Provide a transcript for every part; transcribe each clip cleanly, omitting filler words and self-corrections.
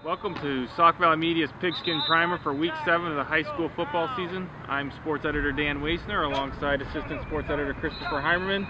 Welcome to Sauk Valley Media's Pigskin Primer for Week 7 of the high school football season. I'm Sports Editor Dan Waisner alongside Assistant Sports Editor Christopher Heimerman.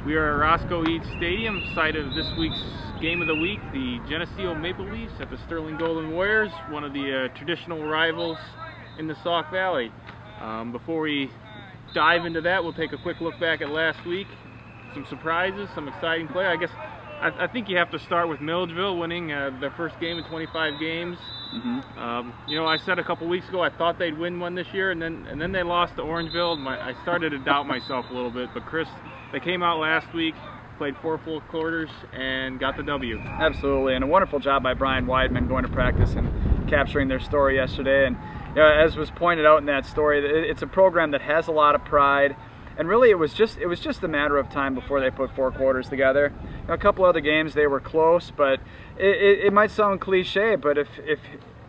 We are at Roscoe Eads Stadium, site of this week's game of the week, the Geneseo Maple Leafs at the Sterling Golden Warriors, one of the traditional rivals in the Sauk Valley. Before we dive into that, we'll take a quick look back at last week. Some surprises, some exciting play. I think you have to start with Milledgeville winning their first game in 25 games. I said a couple weeks ago I thought they'd win one this year, and then they lost to Orangeville. I started to doubt myself a little bit, but Chris, they came out last week, played 4 full quarters, and got the W. Absolutely, and a wonderful job by Brian Weidman going to practice and capturing their story yesterday. And as was pointed out in that story, it's a program that has a lot of pride. And really, it was just a matter of time before they put 4 quarters together. A couple other games they were close, but it might sound cliche, but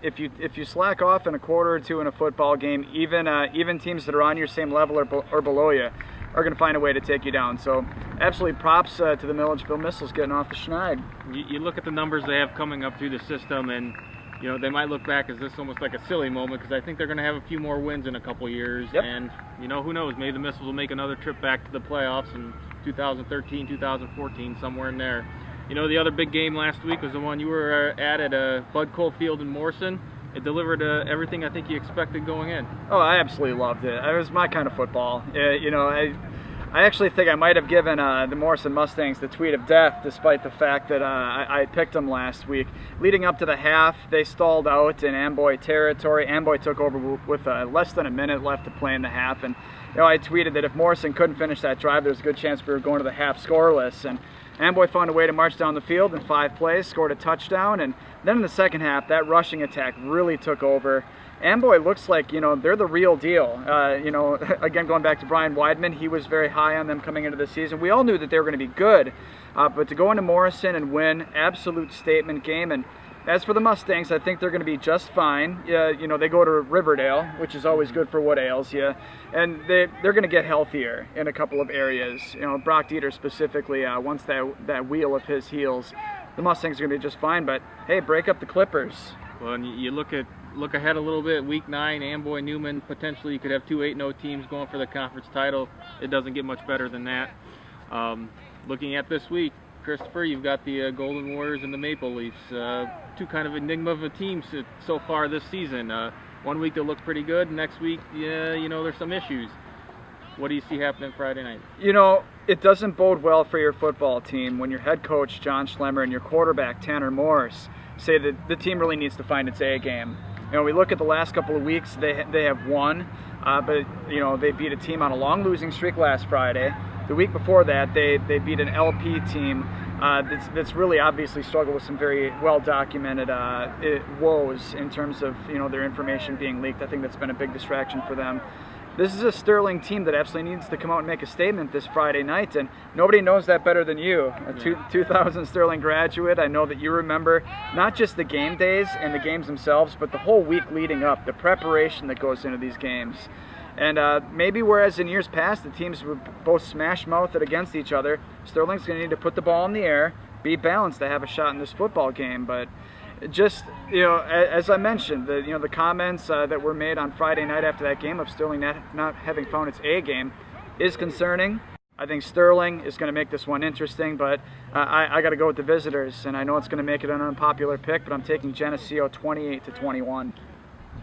if you slack off in a quarter or two in a football game, even teams that are on your same level or below you are going to find a way to take you down. So absolutely props to the Milledgeville Missiles getting off the schneid. You look at the numbers they have coming up through the system, and they might look back as this almost like a silly moment, because I think they're going to have a few more wins in a couple years. Yep. And who knows, maybe the Missiles will make another trip back to the playoffs in 2013, 2014, somewhere in there. The other big game last week was the one you were at Bud Cole Field in Morrison. It delivered everything I think you expected going in. Oh, I absolutely loved it. It was my kind of football. I actually think I might have given the Morrison Mustangs the tweet of death, despite the fact that I picked them last week. Leading up to the half, they stalled out in Amboy territory. Amboy took over with less than a minute left to play in the half, and I tweeted that if Morrison couldn't finish that drive, there's a good chance we were going to the half scoreless. And Amboy found a way to march down the field in 5 plays, scored a touchdown, and then in the second half, that rushing attack really took over. Amboy looks like, they're the real deal. Again, going back to Brian Weidman, he was very high on them coming into the season. We all knew that they were going to be good, but to go into Morrison and win, absolute statement game. And as for the Mustangs, I think they're going to be just fine. They go to Riverdale, which is always good for what ails you, and they're going to get healthier in a couple of areas. Brock Dieter specifically, once that wheel of his heals, the Mustangs are going to be just fine. But hey, break up the Clippers. Well, and you look ahead a little bit. Week 9, Amboy, Newman, potentially you could have 2 8-0 teams going for the conference title. It doesn't get much better than that. Looking at this week, Christopher, you've got the Golden Warriors and the Maple Leafs, 2 kind of enigma of a teams so far this season. One week they'll look pretty good. Next week, there's some issues. What do you see happening Friday night? It doesn't bode well for your football team when your head coach, John Schlemmer, and your quarterback, Tanner Morse, say that the team really needs to find its A game. We look at the last couple of weeks, they have won, but they beat a team on a long losing streak last Friday. The week before that, they beat an LP team that's really obviously struggled with some very well documented woes in terms of their information being leaked. I think that's been a big distraction for them. This is a Sterling team that absolutely needs to come out and make a statement this Friday night, and nobody knows that better than you. A 2000 Sterling graduate, I know that you remember not just the game days and the games themselves, but the whole week leading up, the preparation that goes into these games. And maybe whereas in years past the teams were both smash-mouthed against each other, Sterling's going to need to put the ball in the air, be balanced to have a shot in this football game. But just, as I mentioned, the comments that were made on Friday night after that game of Sterling not having found its A game is concerning. I think Sterling is going to make this one interesting, but I got to go with the visitors, and I know it's going to make it an unpopular pick, but I'm taking Geneseo 28-21.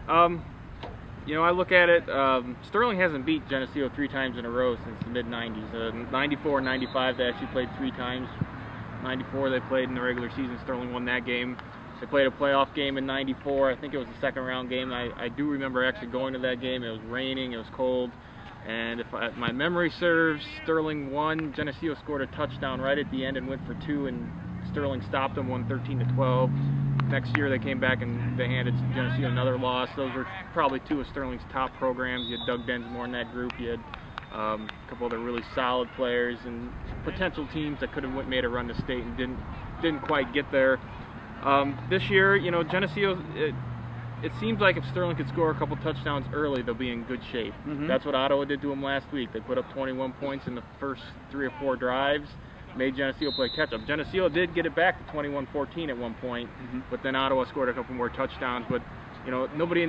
I look at it, Sterling hasn't beat Geneseo 3 times in a row since the mid-90s. 94 and 95, they actually played 3 times. 94, they played in the regular season. Sterling won that game. They played a playoff game in 94. I think it was the second round game. I do remember actually going to that game. It was raining, it was cold, and if my memory serves, Sterling won. Geneseo scored a touchdown right at the end and went for 2, and Sterling stopped them, won 13-12. Next year they came back and they handed Geneseo another loss. Those were probably 2 of Sterling's top programs. You had Doug Densmore in that group. You had a couple other really solid players and potential teams that could have made a run to state and didn't quite get there. This year, Geneseo, it seems like if Sterling could score a couple touchdowns early, they'll be in good shape. That's what Ottawa did to them last week. They put up 21 points in the first 3 or 4 drives. made Geneseo play catch-up. Geneseo did get it back to 21-14 at one point, but then Ottawa scored a couple more touchdowns. But nobody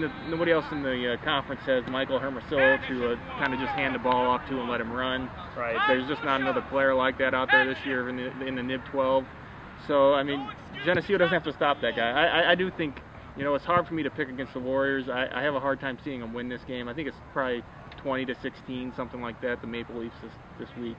else in the conference has Michael Hermosillo to kind of just hand the ball off to and let him run. Right. There's just not another player like that out there this year in the NIB 12. So I mean, Geneseo doesn't have to stop that guy. I do think it's hard for me to pick against the Warriors. I have a hard time seeing them win this game. I think it's probably 20-16, something like that. The Maple Leafs this week.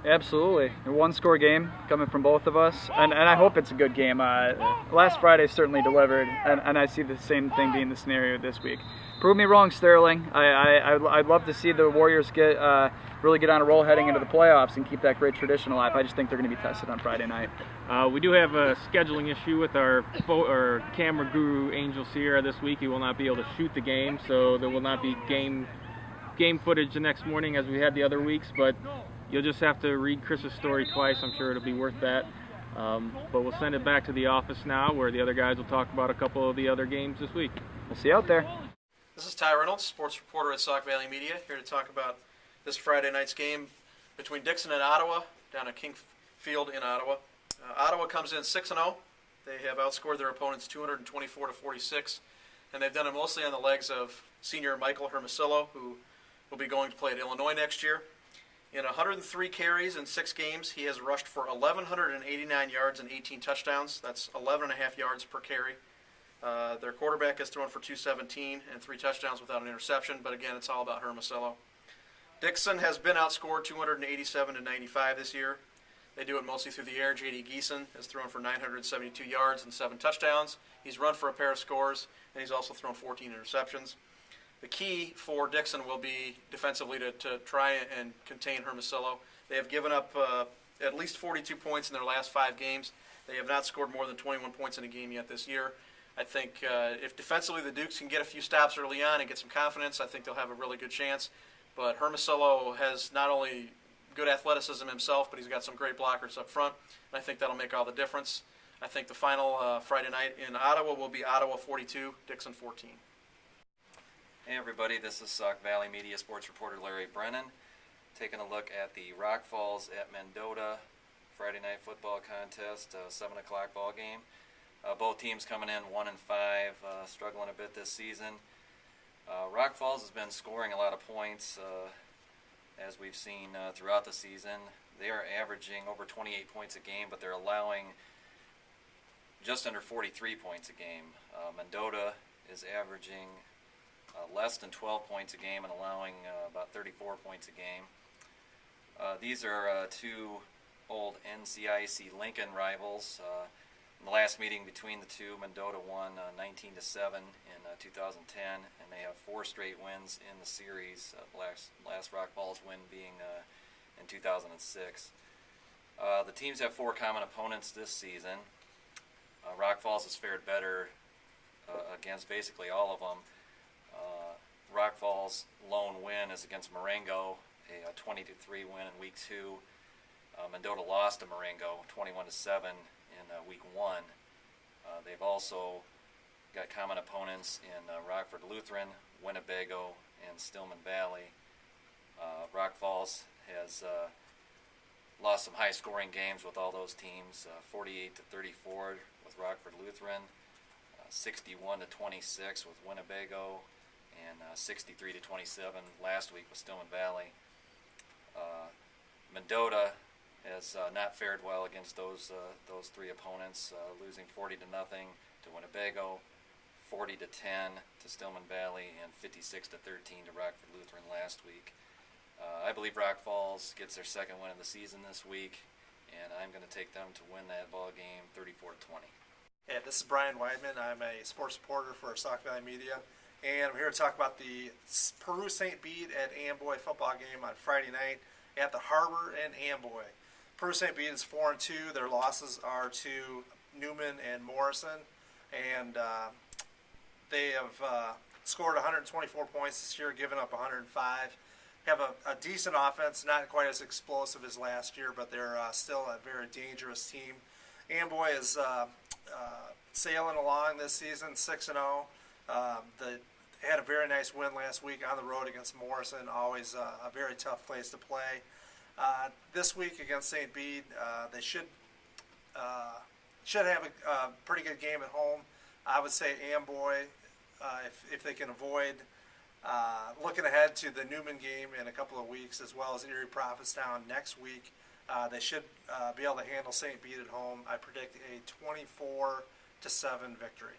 Absolutely. A one-score game coming from both of us, and I hope it's a good game. Last Friday certainly delivered, and I see the same thing being the scenario this week. Prove me wrong, Sterling. I'd love to see the Warriors really get on a roll heading into the playoffs and keep that great tradition alive. I just think they're going to be tested on Friday night. We do have a scheduling issue with our camera guru, Angel Sierra, this week. He will not be able to shoot the game, so there will not be game footage the next morning as we had the other weeks, but you'll just have to read Chris's story twice. I'm sure it'll be worth that. But we'll send it back to the office now, where the other guys will talk about a couple of the other games this week. We'll see you out there. This is Ty Reynolds, sports reporter at Sauk Valley Media, here to talk about this Friday night's game between Dixon and Ottawa, down at King Field in Ottawa. Ottawa comes in 6-0. They have outscored their opponents 224-46, and they've done it mostly on the legs of senior Michael Hermosillo, who will be going to play at Illinois next year. In 103 carries in 6 games, he has rushed for 1,189 yards and 18 touchdowns. That's 11.5 yards per carry. Their quarterback has thrown for 217 and 3 touchdowns without an interception, but again, it's all about Hermosillo. Dixon has been outscored 287-95 this year. They do it mostly through the air. J.D. Geeson has thrown for 972 yards and 7 touchdowns. He's run for a pair of scores, and he's also thrown 14 interceptions. The key for Dixon will be defensively to try and contain Hermosillo. They have given up at least 42 points in their last 5 games. They have not scored more than 21 points in a game yet this year. I think if defensively the Dukes can get a few stops early on and get some confidence, I think they'll have a really good chance. But Hermosillo has not only good athleticism himself, but he's got some great blockers up front, and I think that'll make all the difference. I think the final Friday night in Ottawa will be Ottawa 42, Dixon 14. Hey everybody, this is Sauk Valley Media sports reporter Larry Brennan, taking a look at the Rock Falls at Mendota Friday night football contest, 7 o'clock ball game. Both teams coming in 1-5, struggling a bit this season. Rock Falls has been scoring a lot of points, as we've seen throughout the season. They are averaging over 28 points a game, but they're allowing just under 43 points a game. Mendota is averaging less than 12 points a game and allowing about 34 points a game. These are 2 old NCIC Lincoln rivals. In the last meeting between the two, Mendota won 19-7 in 2010, and they have 4 straight wins in the series. Last Rock Falls win being in 2006. The teams have 4 common opponents this season. Rock Falls has fared better against basically all of them. Rock Falls' lone win is against Marengo, a 20-3 win in Week 2. Mendota lost to Marengo 21-7 in Week 1. They've also got common opponents in Rockford Lutheran, Winnebago, and Stillman Valley. Rock Falls has lost some high-scoring games with all those teams, 48-34 with Rockford Lutheran, 61-26 with Winnebago, and 63-27 last week with Stillman Valley. Mendota has not fared well against those 3 opponents, losing 40-0 to Winnebago, 40-10 to Stillman Valley, and 56-13 to Rockford Lutheran last week. I believe Rock Falls gets their 2nd win of the season this week, and I'm going to take them to win that ball game 34-20. Hey, this is Brian Weidman. I'm a sports reporter for Sauk Valley Media, and I'm here to talk about the Peru St. Bede at Amboy football game on Friday night at the Harbor in Amboy. Peru St. Bede is 4-2. Their losses are to Newman and Morrison, and they have scored 124 points this year, given up 105. Have a decent offense, not quite as explosive as last year, but they're still a very dangerous team. Amboy is sailing along this season, 6-0. They had a very nice win last week on the road against Morrison, always a very tough place to play. This week against St. Bede, they should have a pretty good game at home. I would say Amboy, if they can avoid looking ahead to the Newman game in a couple of weeks, as well as Erie Prophetstown next week. They should be able to handle St. Bede at home. I predict a 24-7 victory.